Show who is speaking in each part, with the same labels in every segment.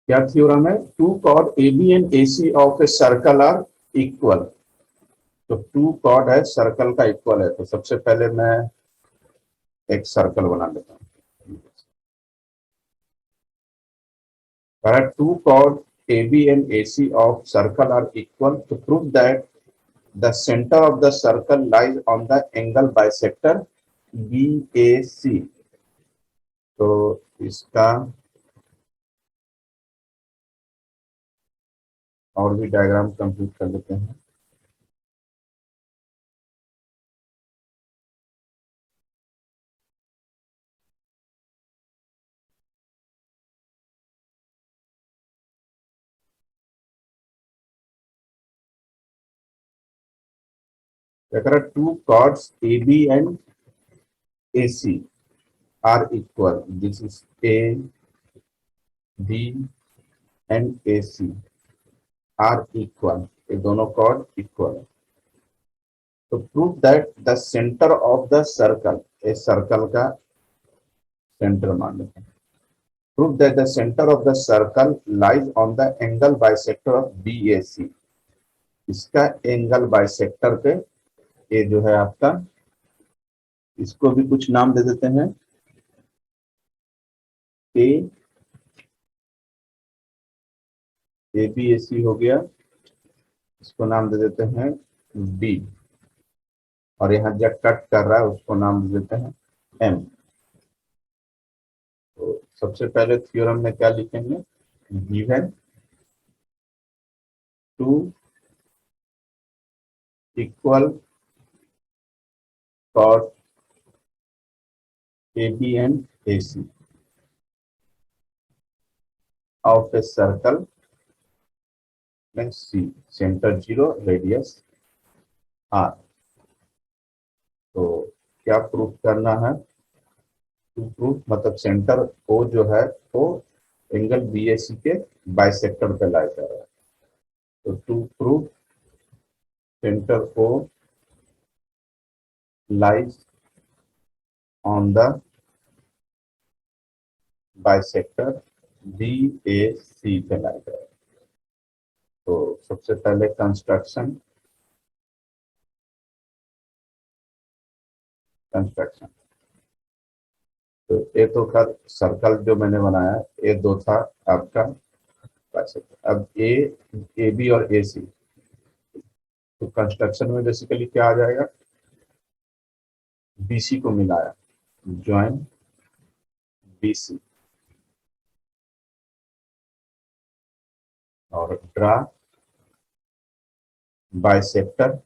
Speaker 1: क्या थ्योरम है? Two chord A B and A C of a circle are equal. तो two chord है, circle का equal है, तो सबसे पहले मैं एक सर्कल बना लेता हूँ। Two chord A B and A C of circle are equal to prove that the center of the circle lies on the angle bisector BAC। तो इसका और भी डायग्राम कंप्लीट कर लेते हैं। अगर to chords AB and AC are equal, this is A, B and AC are equal, ये दोनों chord equal है। तो prove that the center of the circle, ये सर्कल का सेंटर मान लेते हैं। Prove that the center of the circle lies on the angle bisector of BAC। इसका एंगल बाइसेक्टर पे, ये जो है आपका, इसको भी कुछ नाम दे देते हैं। ए बी ए सी हो गया, इसको नाम दे देते हैं बी, और यहाँ जब कट कर रहा है उसको नाम दे देते हैं एम। तो सबसे पहले थ्योरम में क्या लिखेंगे? Given two equal chord A B and A C of a circle में सी, सेंटर 0, रेडियस आर। तो क्या प्रूफ करना है? टू प्रूफ मतलब सेंटर ओ जो है वो एंगल बी ए सी के बाइसेक्टर पे लाई कर रहा है। तो to proof centre O lies on the bisector B A C पे लाई कर रहा है। तो सबसे पहले कंस्ट्रक्शन तो ये तो खैर सर्कल जो मैंने बनाया ये दो था आपका बाइसेक्टर। अब ए बी और ए सी, तो कंस्ट्रक्शन में बेसिकली क्या आ जाएगा? बीसी को मिलाया, ज्वाइन बीसी, और draw bisector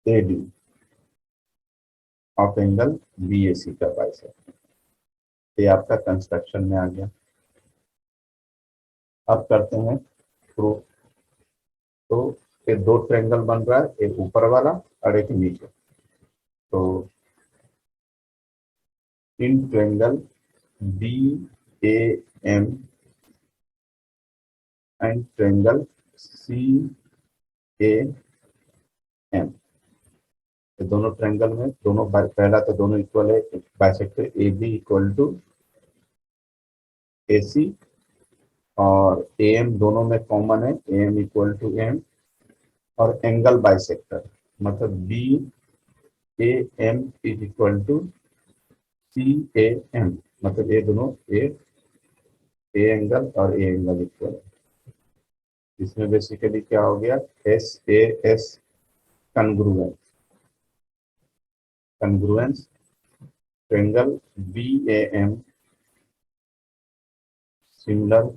Speaker 1: AD of angle BAC का बाइसेक्टर। ये आपका कंस्ट्रक्शन में आ गया। अब करते हैं प्रूफ। तो ये दो ट्रायंगल बन रहा है, एक ऊपर वाला और एक नीचे। तो in triangle B A M and triangle C A M, दोनों ट्रायंगल में दोनों पहला तो दोनों इक्वल है, bisector A B equal to A C, और ए एम दोनों में कॉमन है, A M equal to M, और एंगल बाइसेक्टर मतलब B A M is equal to C A M, मतलब ये दोनों ए एंगल और ए एंगल इक्वल है। इसमें बेसिकली क्या हो गया? S A S congruence, triangle B A M similar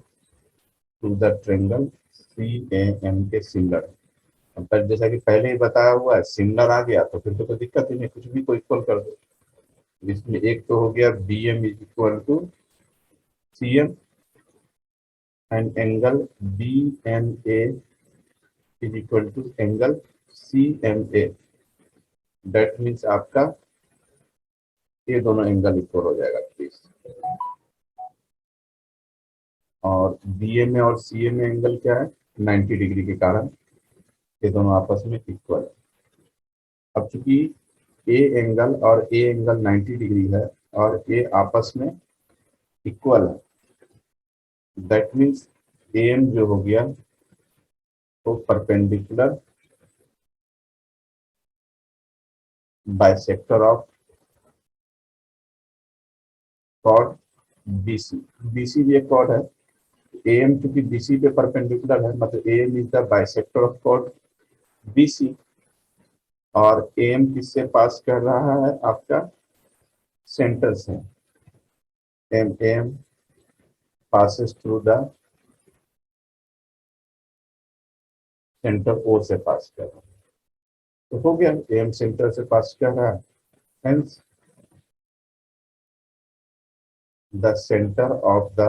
Speaker 1: to the triangle C A M के सिमिलर। अब जैसा कि पहले ही बताया हुआ है, सिमिलर आ गया तो फिर तो कोई दिक्कत ही नहीं, कुछ भी को इक्वल कर दो। इसमें एक तो हो गया B M is equal to C M and angle B M A is equal to angle C M A. That means आपका ये दोनों एंगल इक्वल हो जाएगा प्लीज। और बी ए में और सी ए में एंगल क्या है? 90 डिग्री के कारण ये दोनों आपस में इक्वल है। अब चूंकि ए एंगल और ए एंगल 90 डिग्री है और ये आपस में इक्वल है, दैट मीन्स एम जो हो गया वो perpendicular bisector of chord BC. BC भी एक कॉर्ड है, एम क्योंकि बीसी पे परपेंडिकुलर है, मतलब M is the bisector of chord BC. और एम किससे पास कर रहा है, आपका सेंटर से। M passes through the centre O से पास कर रहा है, तो हो गया एम सेंटर से पास कर रहा है, hence the centre of the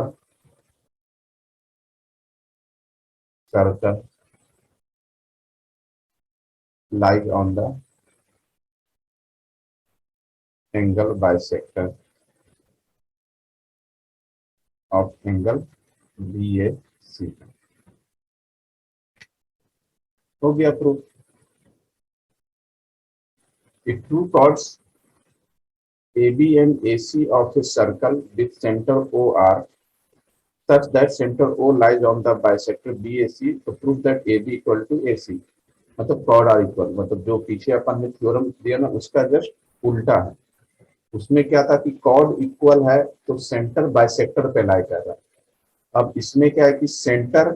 Speaker 1: circle lies on the angle bisector of angle BAC। हो गया proof. If two chords AB and AC of a circle with center O are such that center O lies on the bisector BAC, तो prove that AB equal to AC। मतलब chord are equal, मतलब जो पीछे अपन ने theorem दिया ना उसका just उल्टा है। उसमें क्या था कि कॉर्ड इक्वल है तो सेंटर बाइसेक्टर पे लाई कर रहा है। अब इसमें क्या है कि सेंटर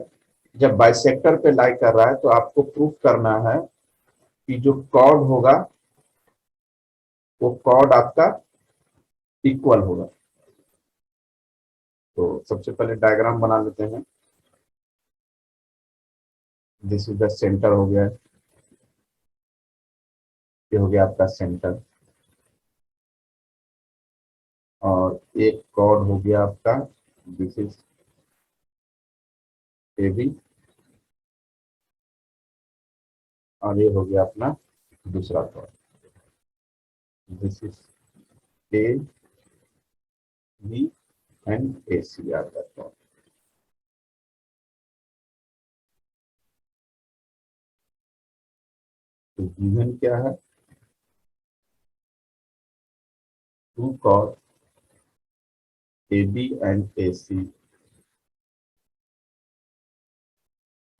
Speaker 1: जब बाइसेक्टर पे लाई कर रहा है तो आपको प्रूफ करना है कि जो कॉर्ड होगा वो कॉर्ड आपका इक्वल होगा। तो सबसे पहले डायग्राम बना लेते हैं। दिस इज द सेंटर हो गया, ये हो गया आपका सेंटर, और एक कॉर्ड हो गया आपका, दिस इज ए बी, और ये हो गया अपना दूसरा chord, this is A B and A C are the chord. तो गिवन क्या है, two chord A B and A C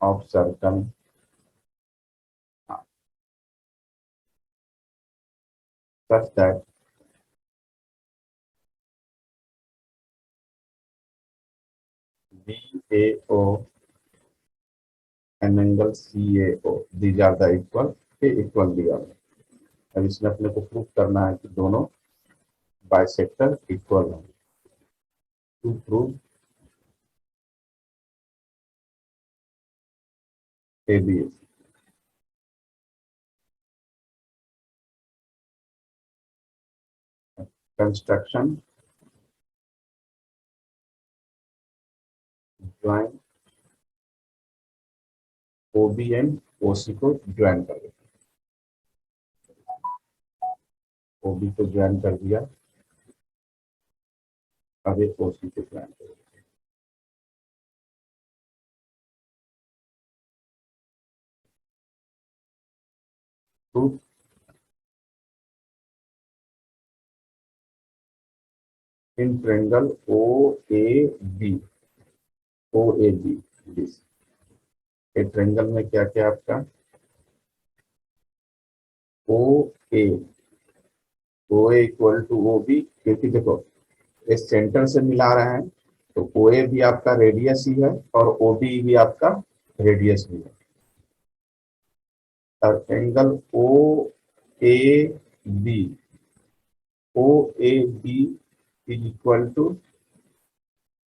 Speaker 1: of circle such that BAO and angle CAO these are the equal, के equal दिया है। अब इसमें अपने को प्रूफ करना है कि दोनों बाइसेक्टर इक्वल है। To prove ABS, construction join OB and OC को ज्वाइन कर देते हैं। OB को ज्वाइन कर दिया, अब एक OC को ज्वाइन कर दिया। Proof in triangle OAB, OAB दिस, ये ट्रायंगल में क्या क्या आपका OA, OA equal to OB, क्योंकि देखो इस सेंटर से मिला रहे हैं तो OA भी आपका रेडियस ही है और OB भी आपका रेडियस भी है। और angle OAB, OAB is equal to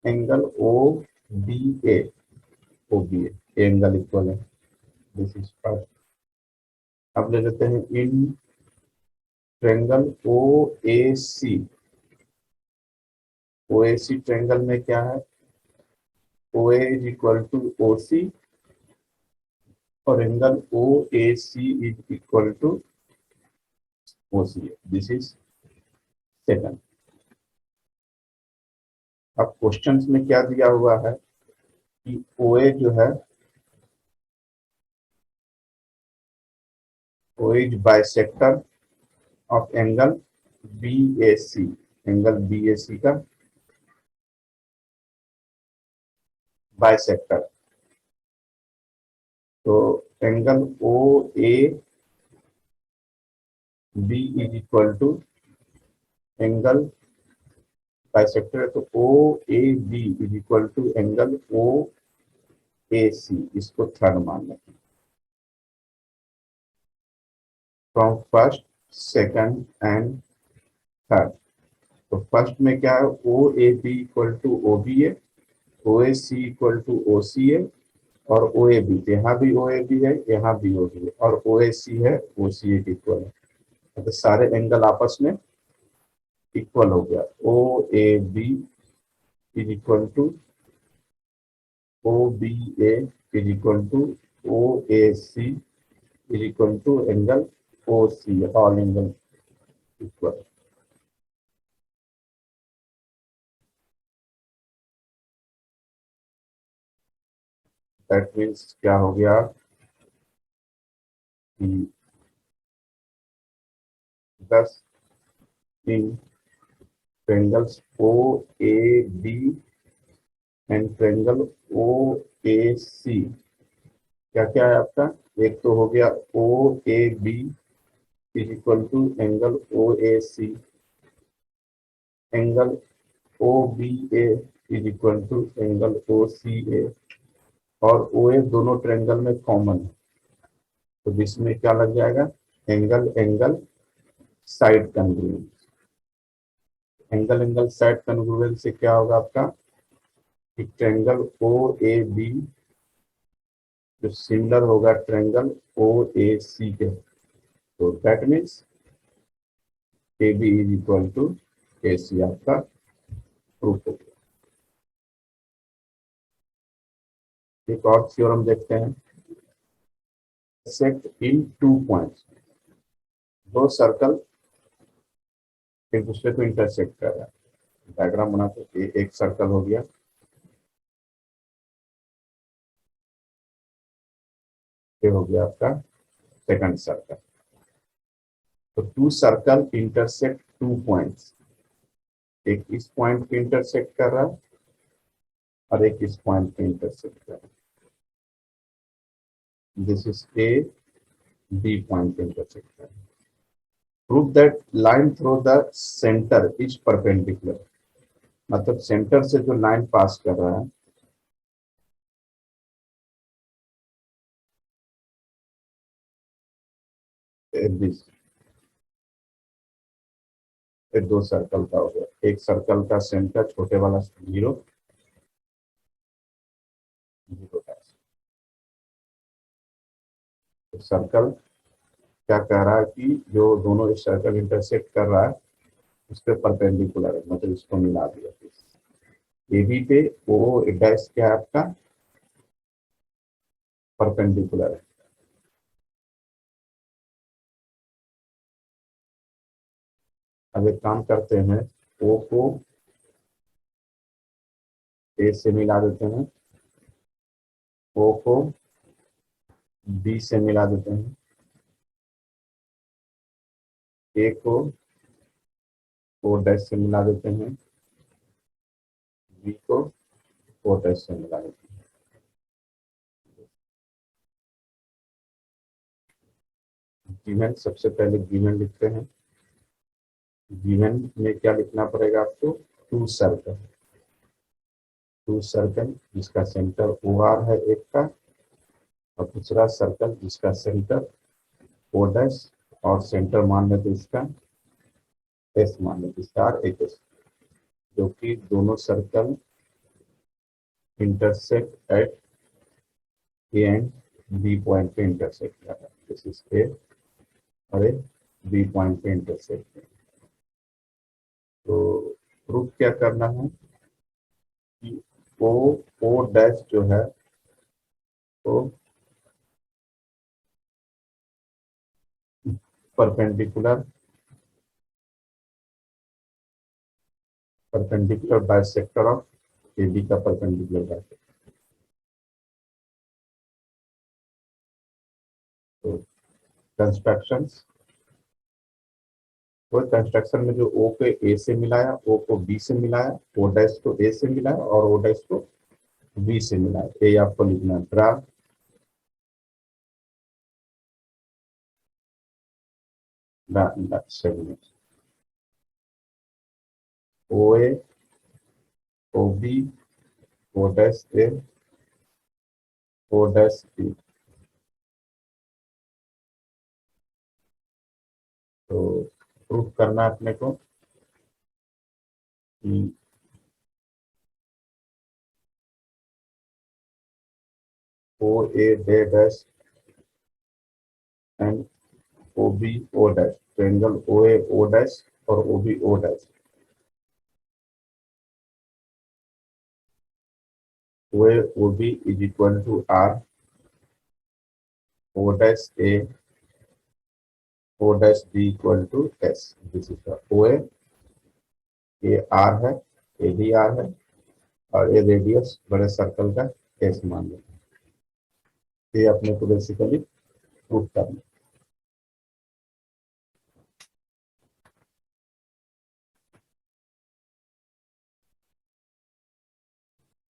Speaker 1: angle OBA, OBA angle equal है, दिस इज फर्स्ट। अब ले लेते हैं in triangle OAC, OAC triangle में क्या है, OA is equal to OC और angle OAC is equal to OCA, this is second. अब क्वेश्चंस में क्या दिया हुआ है कि OA जो है OA is bisector of angle BAC, angle BAC का बाइसेक्टर। तो angle O A B is equal to angle bisector है, तो O A B is equal to angle O A C, इसको थर्ड मान लें। From first, second and third. तो first में क्या है, O A B equal to O B A, O A C equal to O C A, और O A B, यहाँ भी ओ ए बी है, यहाँ भी ओ बी है, और ओ ए सी है, ओ सी ए इक्वल है। तो सारे एंगल आपस में इक्वल हो गया। O A B is equal to O B A is equal to O A C is equal to angle O C, all angle equal. That means क्या हो गया कि 10 in triangles O A B and triangle O A C, क्या क्या है आपका, एक तो हो गया O A B is equal to angle O A C, angle O B A is equal to angle O C A, और O ए दोनों ट्रायंगल में कॉमन है, तो बीच में क्या लग जाएगा, angle angle side congruence. Angle angle side congruence से क्या होगा आपका, ट्रायंगल ओ ए बी जो सिमिलर होगा ट्रायंगल ओ ए सी के, तो that means A B is equal to A C, आपका प्रूफ हो गया। एक और थ्योरम देखते हैं। सेट इन 2 पॉइंट्स, दो सर्कल एक दूसरे को इंटरसेक्ट कर रहा है। डायग्राम बनाते हैं, एक सर्कल हो गया, ये हो गया आपका सेकंड सर्कल। तो टू सर्कल इंटरसेक्ट 2 पॉइंट्स, एक इस पॉइंट पे इंटरसेक्ट कर रहा है और एक इस पॉइंट पे इंटरसेक्ट कर रहा है। This is A B point पे इंटरसेक्ट कर रहा है। Prove that line through the centre is perpendicular, मतलब सेंटर से जो लाइन पास कर रहा है, दिस दो सर्कल का हो गया, एक सर्कल का सेंटर छोटे वाला 0 0 सर्कल क्या कह रहा है कि जो दोनों इस सर्कल इंटरसेक्ट कर रहा है उस पे परपेंडिकुलर है, मतलब इसको मिला दिया। ए बी पे ओ डैश क्या है आपका, परपेंडिकुलर है। अब एक काम करते हैं, ओ को ए से मिला देते हैं, ओ को बी से मिला देते हैं, ए को ओ डैश से मिला देते हैं, बी को ओ डैश से मिला देते हैं। गिवन, सबसे पहले गिवन लिखते हैं। गिवन में क्या लिखना पड़ेगा आपको, टू सर्कल, टू सर्कल जिसका सेंटर ओ आर है एक का, और दूसरा सर्कल जिसका सेंटर ओ डैश और सेंटर मान लेते इसका एस मान लेते, स्टार एक एस, जो कि दोनों circle intersect at A and B point पे इंटरसेक्ट कर रहा है। दिस इज ए और ए बी पॉइंट पे इंटरसेक्ट। तो प्रूफ क्या करना है कि ओ ओ डैश जो है वो perpendicular perpendicular bisector of A B का परपेंडिकुलर बाइसेक्टर। तो कंस्ट्रक्शंस, वो कंस्ट्रक्शन में जो ओ को ए से मिलाया, ओ को बी से मिलाया, ओ डैश को ए से मिलाया और ओ डैश को बी से मिला है। ए आपको लिखना है, draw the segment O A, O B, O dash A, O dash B. तो प्रूफ करना है अपने को कि O A day dash and O B O dash, triangle O A O dash और O B O dash, O A O B is equal to R, O dash A, O dash B equal to S. This is O A, ये R है, A D R है, और ये radius बड़े circle का S मान लो। ये अपने को बेसिकली प्रूफ करना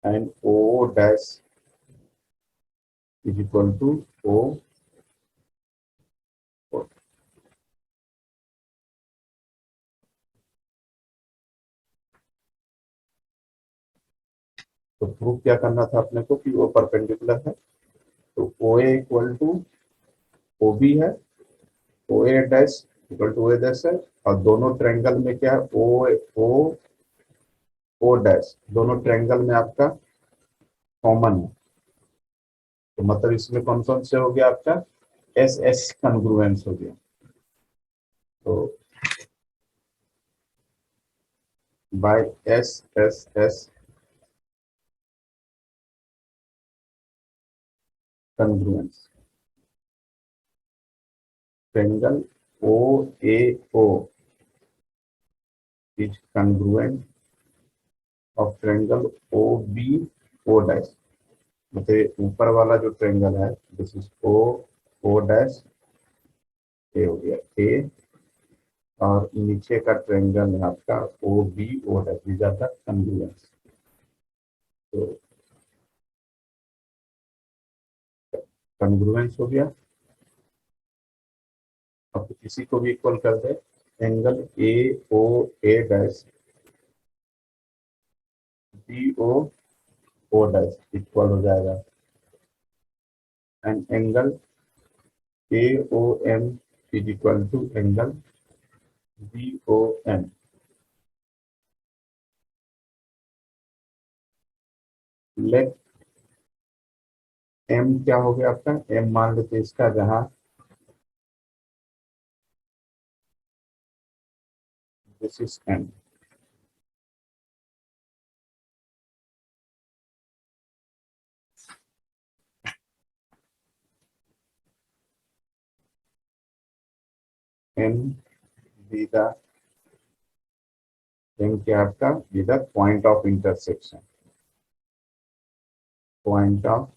Speaker 1: and O dash is equal to O. तो प्रूफ क्या करना था अपने को कि वो परपेंडिकुलर है। तो O A equal to O B है, O A dash equal to O A dash है, और दोनों ट्रायंगल में क्या है, ओ ओ ओ डैश दोनों ट्रायंगल में आपका कॉमन है। तो मतलब इसमें कौन कौन से हो गया आपका, एस एस कन्ग्रुएंस हो गया। तो by S S S congruence, triangle O A O is congruent of triangle O B O dash. मतलब ऊपर वाला जो ट्रायंगल है, this is O O dash, A हो गया ए, और नीचे का ट्रायंगल है आपका O B O dash, these are the congruence. तो कन्ग्रुएंस हो गया। अब किसी को भी इक्वल कर दे, angle A O A dash B O O dash equal हो जाएगा and angle A O M is equal to angle B O M. Let M क्या हो गया आपका, एम मान लेते इसका, जहां this is M. M be the, M क्या आपका be the point of intersection, point of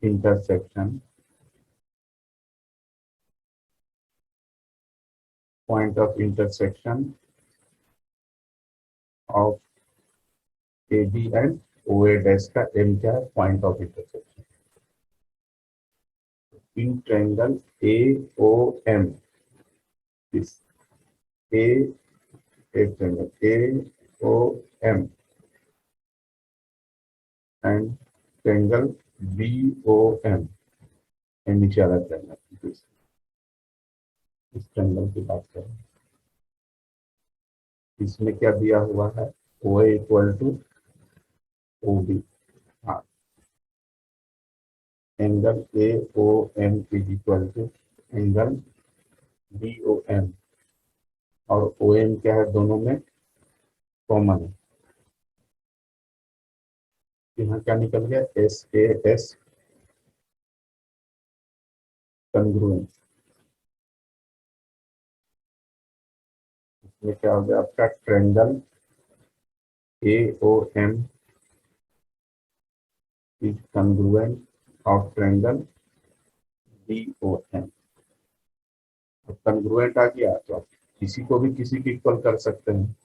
Speaker 1: intersection, point of intersection of A B and O A dash का एम क्या है, point of intersection in triangle A O M. इस ए, एक triangle A O M and triangle B O M, नीचे वाला triangle, इस triangle की बात करें, इसमें क्या दिया हुआ है, O A equal to O B, हाँ, angle A O M is equal to angle B O M, और ओ एम क्या है, दोनों में कॉमन है। यहाँ क्या निकल गया, एस ए एस कंग्रुएंस। इसमें क्या हो गया आपका, triangle A O M is congruent of triangle B O M. Congruent आ गया तो आप किसी को भी किसी की इक्वल कर सकते हैं।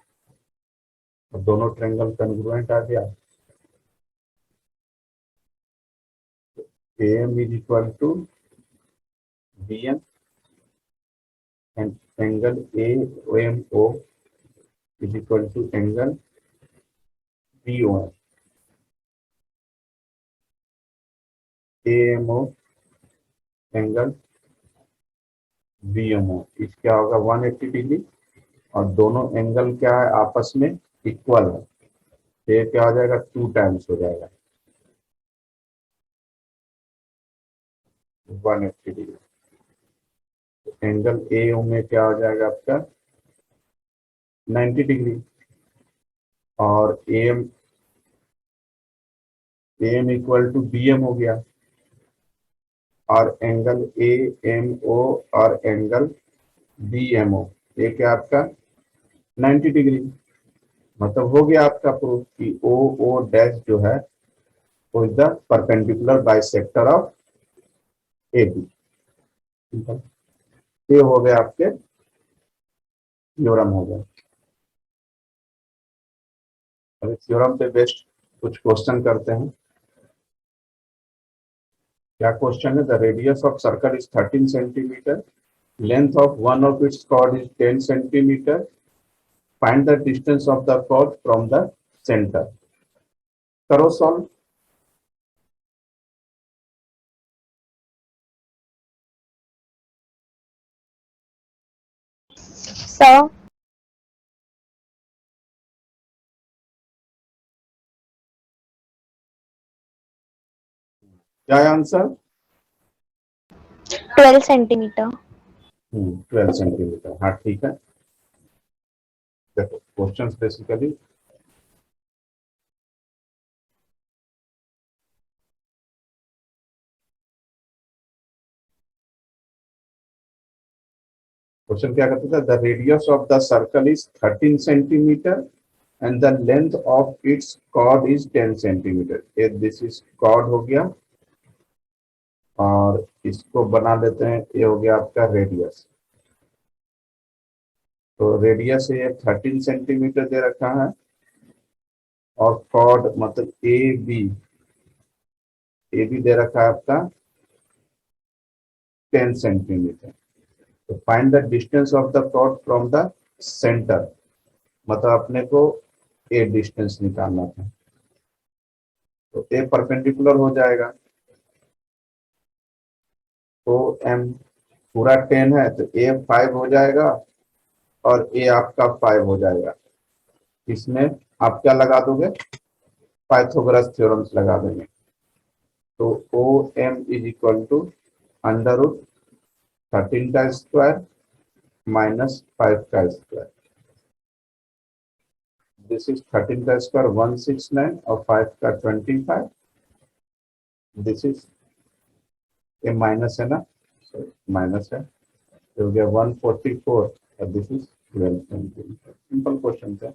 Speaker 1: और दोनों ट्रायंगल कॉन्ग्रुएंट आ गया। AM is equal to BM and angle AOMO is equal to angle BOM. AMO angle BMO इस क्या होगा 180 डिग्री, और दोनों एंगल क्या है आपस में इक्वल है, तो ये क्या हो जाएगा 2 टाइम्स हो जाएगा 180 डिग्री। एंगल AO में क्या हो जाएगा आपका 90 डिग्री, और AM इक्वल टू BM हो गया, और एंगल AMO और एंगल BMO ये क्या आपका 90 डिग्री। मतलब हो गया आपका प्रूफ कि OO डैश जो है वो is the perpendicular bisector of AB। ये हो गया आपके थ्योरम हो गया। अभी थ्योरम पे बेस्ड कुछ क्वेश्चन करते हैं। क्या क्वेश्चन है? The radius of circle is 13 centimetre, length of one of its chord is 10 centimetre, find the distance of the chord from the centre. करो सॉल्व।
Speaker 2: So,
Speaker 1: क्या है आंसर?
Speaker 2: 12 centimeter.
Speaker 1: 12 सेंटीमीटर। हाँ ठीक है। देखो क्वेश्चन बेसिकली क्वेश्चन क्या करता था? The radius of the circle is 13 centimetre and the length of its chord is 10 centimetre. This is chord हो गया, और इसको बना लेते हैं, ये हो गया आपका रेडियस। तो रेडियस ये 13 सेंटीमीटर दे रखा है, और कॉर्ड मतलब ए बी दे रखा है आपका 10 सेंटीमीटर। तो find the distance of the chord from the centre, मतलब अपने को ए डिस्टेंस निकालना था। तो ए परपेंडिकुलर हो जाएगा, तो एम पूरा 10 है तो ए 5 हो जाएगा, और ए आपका 5 हो जाएगा। इसमें आप क्या लगा दोगे? पाइथागोरस थ्योरम्स लगा देंगे। तो O M is equal to under root 13 का स्क्वायर माइनस 5 का स्क्वायर। दिस इज 13 का स्क्वायर 169 और 5 का 25। दिस इज ये माइनस है ना, सॉरी माइनस है, तो हो गया 144 और this is 12 centimetre. Simple question है।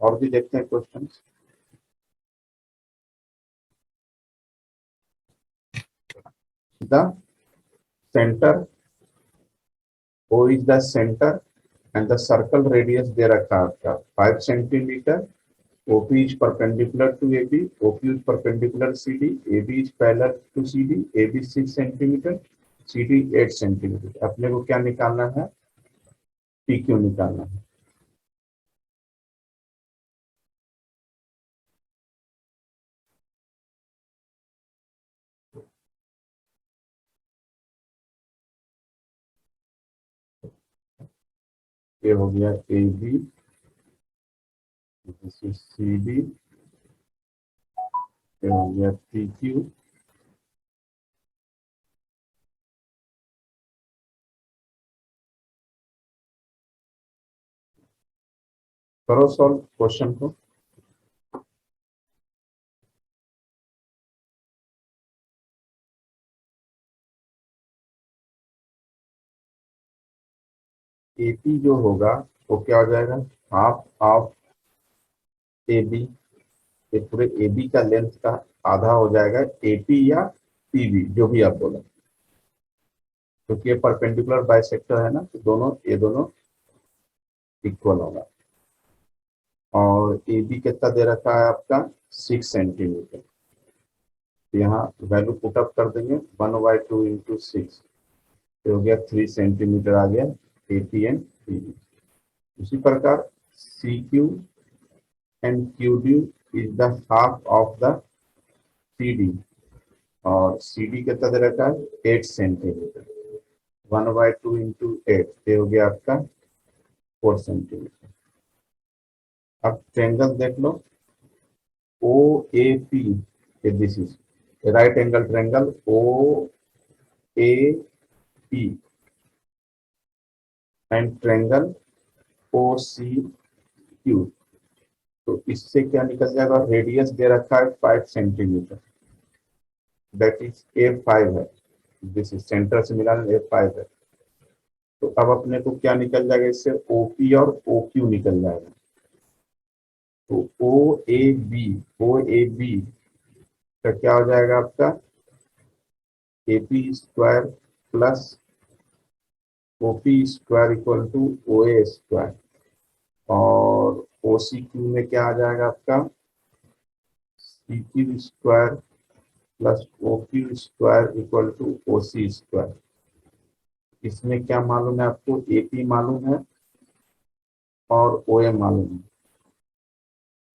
Speaker 1: और भी देखते हैं question. The centre O is the center and the circle radius दे रखा है आपका 5 centimetre. OP is perpendicular to AB, OQ is perpendicular to CD, AB is parallel to CD, AB 6 centimetre, CD 8 centimetre. अपने को क्या निकालना है? PQ निकालना है। ये हो गया AB, दिस इज CD, ये हो गया PQ। करो सॉल्व क्वेश्चन को। AP जो होगा वो क्या हो जाएगा? Half of AB। ये पूरे AB का लेंथ का आधा हो जाएगा AP या PB, जो भी आप बोला, क्योंकि ये परपेंडिकुलर बाइसेक्टर है ना, तो दोनों ये दोनों इक्वल होगा। और ए बी कितना दे रखा है आपका 6 सेंटीमीटर। यहाँ वैल्यू पुट अप कर देंगे 1/2 इंटू 6, तो हो गया 3 सेंटीमीटर आ गया A P and P B. उसी प्रकार C Q and Q D is the half of the C D, और सी डी कितना दे रखा है 8 सेंटीमीटर। 1/2 इंटू 8, ये हो गया आपका 4 सेंटीमीटर। अब ट्रायंगल देख लो O A P, this is right angle triangle O A P and triangle O C Q. तो इससे क्या निकल जाएगा, रेडियस दे रखा है 5 सेंटीमीटर, दैट इज A5 है, दिस इज सेंटर से मिला A5 है। तो अब अपने को क्या निकल जाएगा, इससे OP और OQ निकल जाएगा। तो OAB का क्या हो जाएगा आपका AP square plus OP square equal to OA square, और OCQ में क्या आ जाएगा आपका CQ square plus OQ square equal to OC square. इसमें क्या मालूम है आपको, AP मालूम है और OA मालूम है।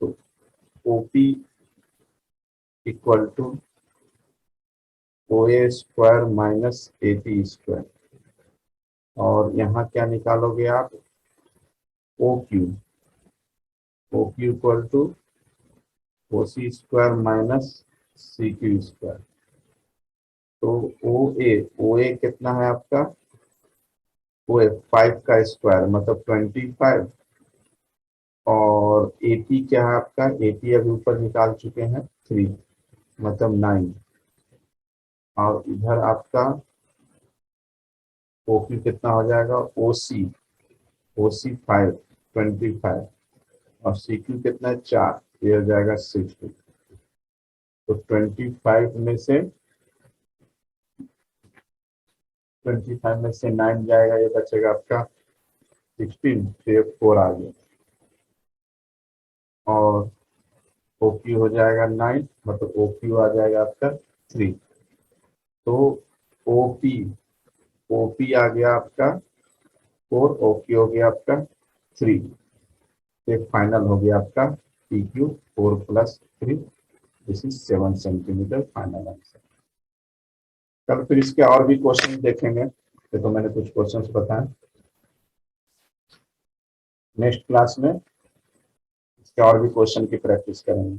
Speaker 1: तो OP equal to OA square minus AP square, और यहाँ क्या निकालोगे आप OQ equal to OC square minus CQ square. तो OA कितना है आपका, OA 5 का स्क्वायर मतलब 25, और AP क्या है आपका, AP अभी ऊपर निकाल चुके हैं 3 मतलब 9, और इधर आपका OQ कितना हो जाएगा, OC 5 25, और CQ कितना है 4, ये हो जाएगा 60। तो 25 में से 9 जाएगा, ये बचेगा आपका 16, तो 4 आ गया, और OQ हो जाएगा 9 मतलब OQ आ जाएगा आपका 3। तो OP आ गया आपका 4, OQ हो गया आपका 3, तो फाइनल हो गया आपका PQ 4 + 3, this is 7 centimetre final answer. कल फिर इसके और भी क्वेश्चन देखेंगे, तो मैंने कुछ क्वेश्चंस बताए, नेक्स्ट क्लास में इसके और भी क्वेश्चन की प्रैक्टिस करेंगे।